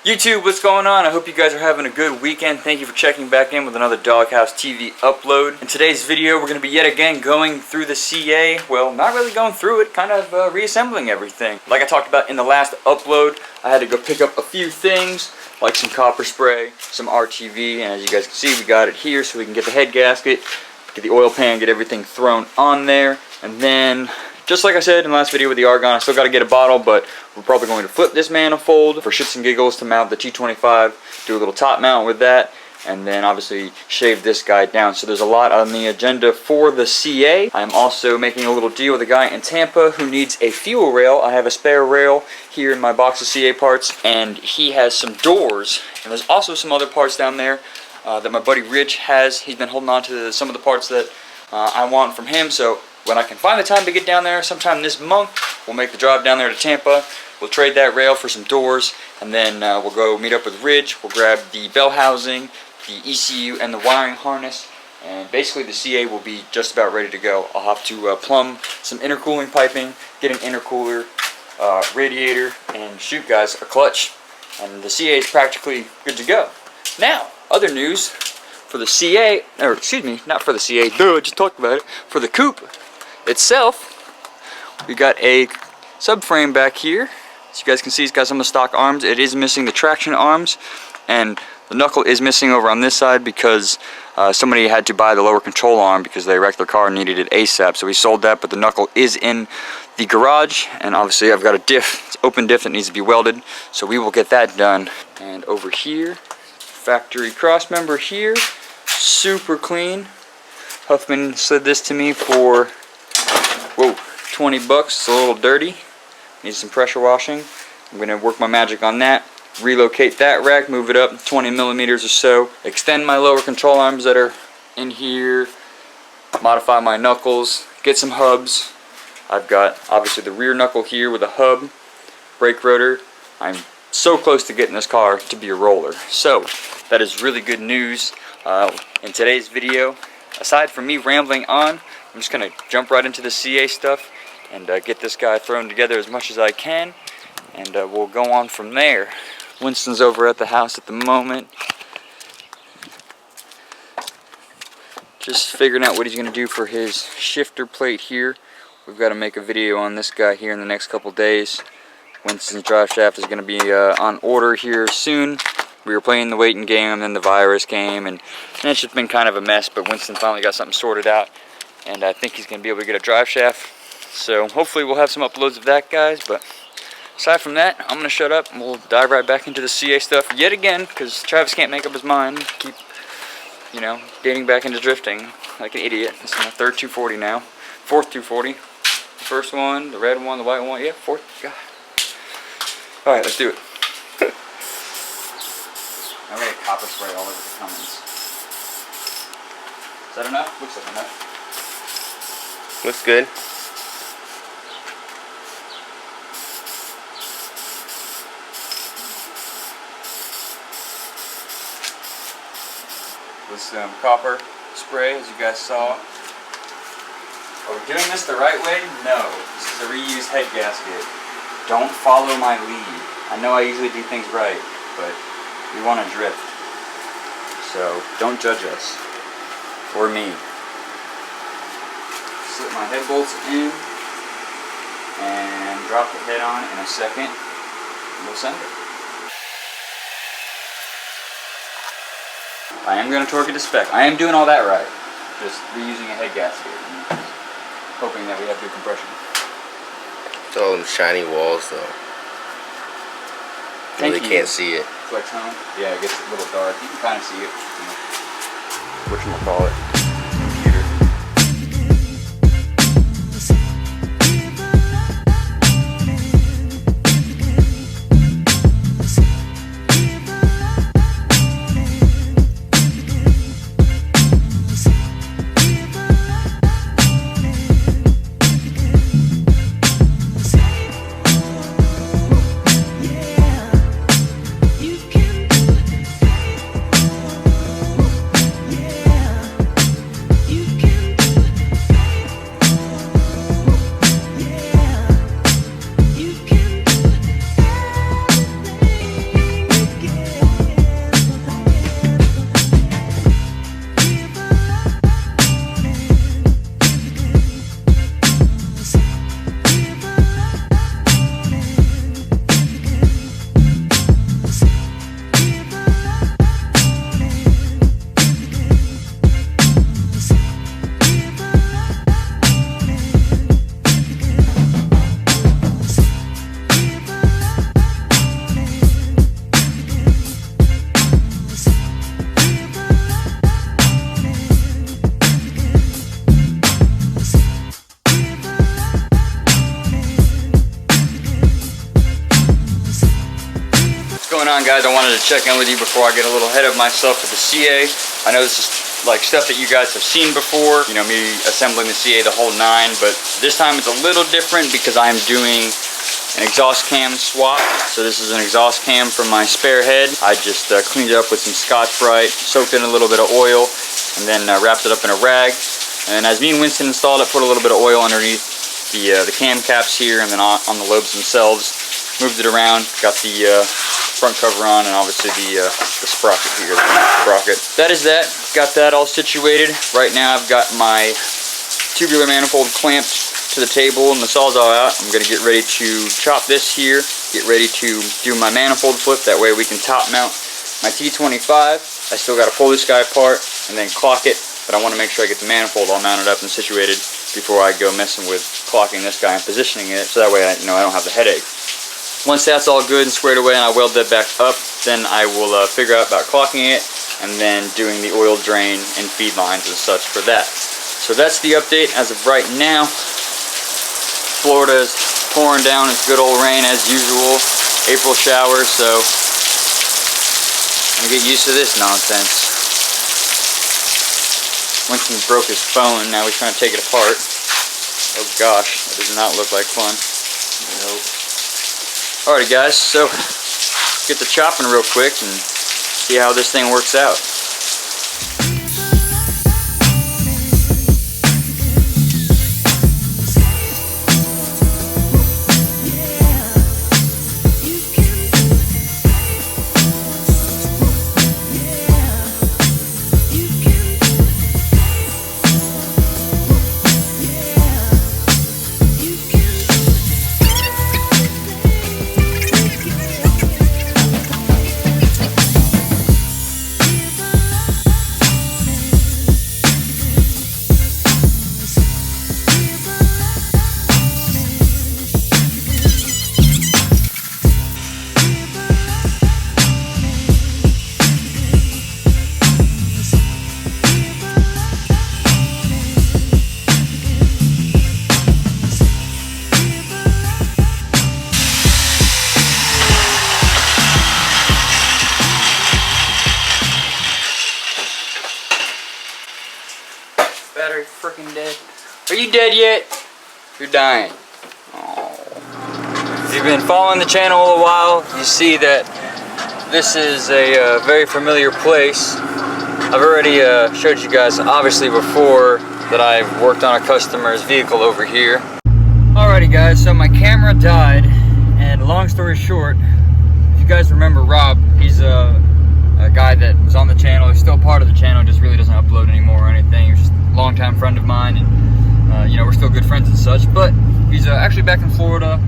YouTube, what's going on? I hope you guys are having a good weekend. Thank you for checking back in with another Doghouse TV upload. In today's video, we're going to be yet again going through the CA. Well, not really going through it, kind of reassembling everything. Like I talked about in the last upload, I had to go pick up a few things, like some copper spray, some RTV, and as you guys can see, we got it here so we can get the head gasket, get the oil pan, get everything thrown on there, and then just like I said in the last video with the argon, I still got to get a bottle, but we're probably going to flip this manifold for shits and giggles to mount the T25, do a little top mount with that, and then obviously shave this guy down. So there's a lot on the agenda for the CA. I'm also making a little deal with a guy in Tampa who needs a fuel rail. I have a spare rail here in my box of CA parts, and he has some doors, and there's also some other parts down there that my buddy Rich has. He's been holding on to some of the parts that I want from him, so when I can find the time to get down there sometime this month, we'll make the drive down there to Tampa. We'll trade that rail for some doors, and then we'll go meet up with Ridge. We'll grab the bell housing, the ECU, and the wiring harness, and basically the CA will be just about ready to go. I'll have to plumb some intercooling piping, get an intercooler, radiator, and shoot guys, a clutch, and the CA is practically good to go. Now, other news for the CA, or excuse me, not for the CA, I just talked about it, for the Coupe itself, we got a subframe back here. As you guys can see, it's got some of the stock arms. It is missing the traction arms, and the knuckle is missing over on this side because somebody had to buy the lower control arm because they wrecked their car and needed it ASAP. So we sold that, but the knuckle is in the garage, and obviously I've got a diff, it's open diff that needs to be welded, so we will get that done. And over here, factory cross member here, super clean. Huffman slid this to me for 20 bucks. It's a little dirty, needs some pressure washing. I'm gonna work my magic on that, relocate that rack, move it up 20 millimeters or so, extend my lower control arms that are in here, modify my knuckles, get some hubs. I've got obviously the rear knuckle here with a hub, brake rotor. I'm so close to getting this car to be a roller, so that is really good news. In today's video, aside from me rambling on, I'm just gonna jump right into the CA stuff and get this guy thrown together as much as I can, and we'll go on from there. Winston's over at the house at the moment, just figuring out what he's gonna do for his shifter plate here. We've got to make a video on this guy here in the next couple days. Winston's drive shaft is going to be on order here soon. We were playing the waiting game, and then the virus came, and it's just been kind of a mess, but Winston finally got something sorted out, and I think he's going to be able to get a drive shaft. So hopefully we'll have some uploads of that, guys, but aside from that, I'm going to shut up, and we'll dive right back into the CA stuff yet again, because Travis can't make up his mind. Keep, you know, getting back into drifting like an idiot. This is my third 240 now. Fourth 240. First one, the red one, the white one, yeah, fourth. God. Alright, let's do it. I'm going to copper spray all over the Cummins. Is that enough? Looks like enough. Looks good. With some copper spray, as you guys saw. Are we doing this the right way? No. This is a reused head gasket. Don't follow my lead. I know I usually do things right, but we want to drift. So don't judge us. Or me. Slip my head bolts in and drop the head on in a second. And we'll send it. I am going to torque it to spec. I am doing all that right. Just reusing a head gasket. Hoping that we have good compression. It's all them shiny walls though. You really can't see it. Flex home? Yeah, it gets a little dark. You can kind of see it. Whatchamacallit. going on, guys? I wanted to check in with you before I get a little ahead of myself with the CA. I know this is like stuff that you guys have seen before, you know, me assembling the CA the whole 9, but this time it's a little different because I'm doing an exhaust cam swap. So this is an exhaust cam from my spare head. I just cleaned it up with some Scotch-Brite, soaked in a little bit of oil, and then wrapped it up in a rag. And as me and Winston installed it, put a little bit of oil underneath the cam caps here, and then on the lobes themselves. Moved it around, got the front cover on, and obviously the sprocket here, the sprocket. That is that. Got that all situated. Right now I've got my tubular manifold clamped to the table and the sawzall out. I'm going to get ready to chop this here, get ready to do my manifold flip. That way we can top mount my T25. I still got to pull this guy apart and then clock it, but I want to make sure I get the manifold all mounted up and situated before I go messing with clocking this guy and positioning it, so that way I don't have the headache. Once that's all good and squared away and I weld that back up, then I will figure out about clocking it and then doing the oil drain and feed lines and such for that. So that's the update as of right now. Florida is pouring down its good old rain as usual. April showers, so I'm gonna get used to this nonsense. Winston broke his phone, now he's trying to take it apart. Oh gosh, that does not look like fun. Nope. Alrighty guys, so let's get to chopping real quick and see how this thing works out. Battery freaking dead. Are you dead yet? You're dying. Oh. If you've been following the channel a while, you see that this is a very familiar place. I've already showed you guys obviously before that I've worked on a customer's vehicle over here. Alrighty guys, so my camera died, and long story short, if you guys remember Rob, he's a guy that was on the channel. He's still part of the channel, just really doesn't upload anymore or anything. He was just a longtime friend of mine, and you know, we're still good friends and such. But he's actually back in Florida,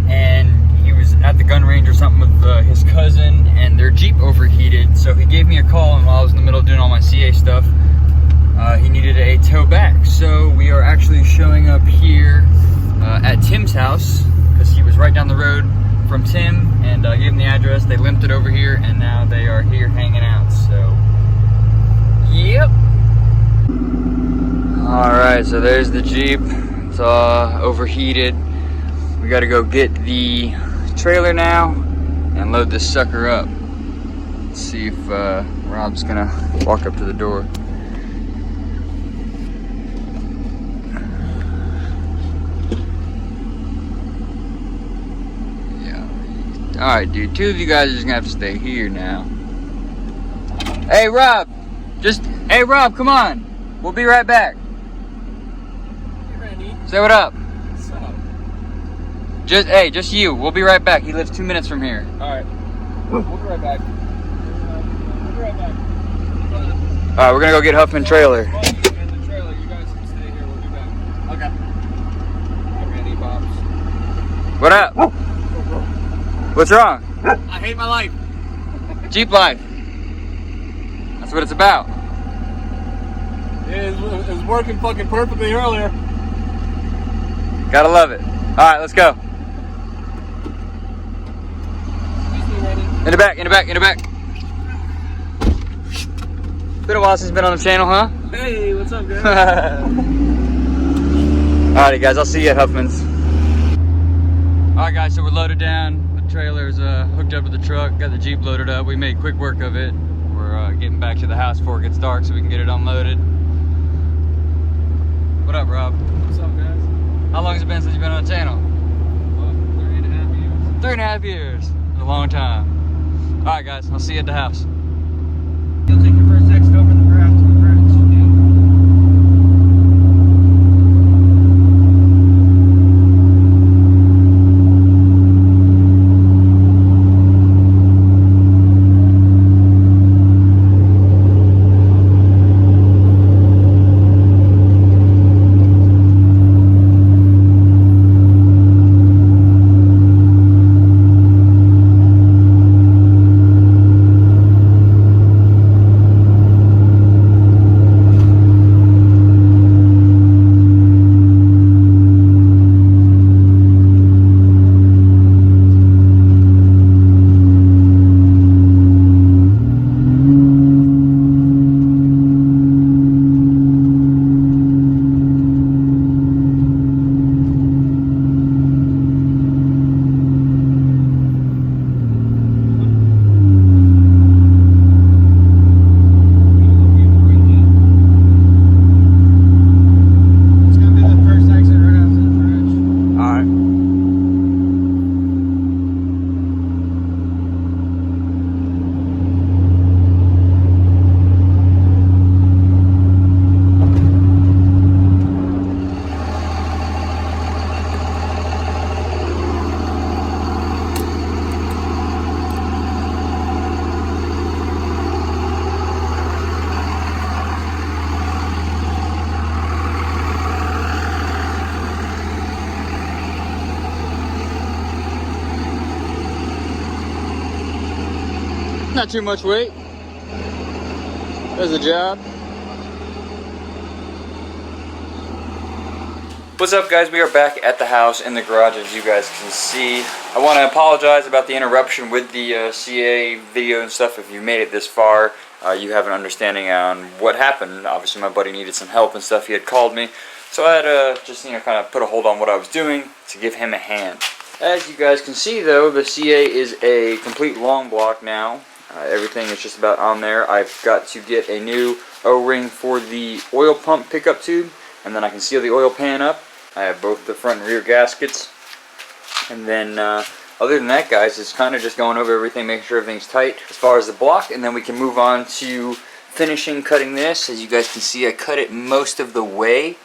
and he was at the gun range or something with his cousin, and their Jeep overheated. So he gave me a call, and while I was in the middle of doing all my CA stuff, he needed a tow back. So we are actually showing up here at Tim's house, because he was right down the road from Tim, and I gave him the address. They limped it over here, and now they are here hanging out. So, yep. Alright, so there's the Jeep. It's all overheated. We gotta go get the trailer now and load this sucker up. Let's see if Rob's gonna walk up to the door. Alright, dude, two of you guys are just gonna have to stay here now. Hey, Rob! Hey, Rob, come on! We'll be right back. Hey, Randy. Say what up. What's up? Just you. We'll be right back. He lives 2 minutes from here. Alright. We'll be right back. We'll be right back. Alright, we're gonna go get Huffman trailer. And the trailer, you guys can stay here. We'll be back. Okay. Hi, Randy, Bobs. What up? What's wrong? I hate my life. Jeep life. That's what it's about. It was working fucking perfectly earlier. Gotta love it. Alright, let's go. Excuse me, Randy. In the back, in the back, in the back. Been a while since you've been on the channel, huh? Hey, what's up, guys? Alrighty guys, I'll see you at Huffman's. Alright guys, so we're loaded down. The trailer's hooked up to the truck, got the Jeep loaded up. We made quick work of it. We're getting back to the house before it gets dark so we can get it unloaded. What up, Rob? What's up, guys? How long has it been since you've been on the channel? 3.5 years. 3.5 years. A long time. Alright guys, I'll see you at the house. You'll take your first exit over the bridge to the bridge. Not too much weight. There's the job. What's up, guys? We are back at the house in the garage, as you guys can see. I want to apologize about the interruption with the CA video and stuff. If you made it this far, you have an understanding on what happened. Obviously, my buddy needed some help and stuff. He had called me, so I had to just kind of put a hold on what I was doing to give him a hand. As you guys can see, though, the CA is a complete long block now. Everything is just about on there. I've got to get a new O-ring for the oil pump pickup tube, and then I can seal the oil pan up. I have both the front and rear gaskets. And then other than that, guys, it's kind of just going over everything, making sure everything's tight as far as the block, and then we can move on to finishing cutting this. As you guys can see, I cut it most of the way.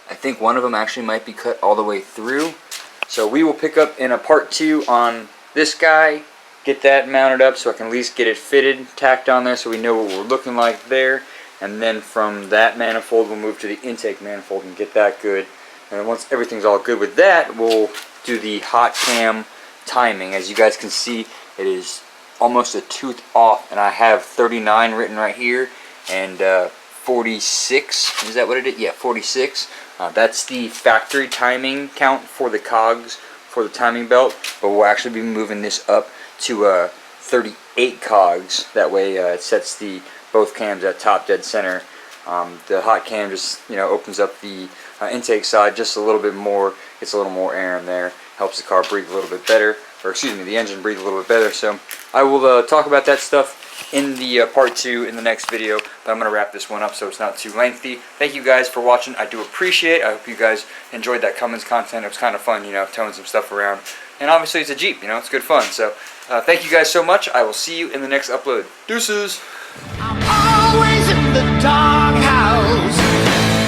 I think one of them actually might be cut all the way through. So we will pick up in a part 2 on this guy, get that mounted up so I can at least get it fitted, tacked on there so we know what we're looking like there. And then from that manifold, we'll move to the intake manifold and get that good. And then once everything's all good with that, we'll do the hot cam timing. As you guys can see, it is almost a tooth off, and I have 39 written right here, and 46, is that what it is? Yeah, 46. That's the factory timing count for the cogs for the timing belt, but we'll actually be moving this up to 38 cogs. That way it sets the both cams at top dead center. The hot cam just opens up the intake side just a little bit more, gets a little more air in there, helps the car breathe a little bit better, or excuse me, the engine breathe a little bit better. So I will talk about that stuff in the part 2 in the next video, but I'm going to wrap this one up so it's not too lengthy. Thank you guys for watching. I do appreciate it. I hope you guys enjoyed that Cummins content. It was kind of fun, towing some stuff around. And obviously it's a Jeep, it's good fun. So thank you guys so much. I will see you in the next upload. Deuces! I'm always in the doghouse.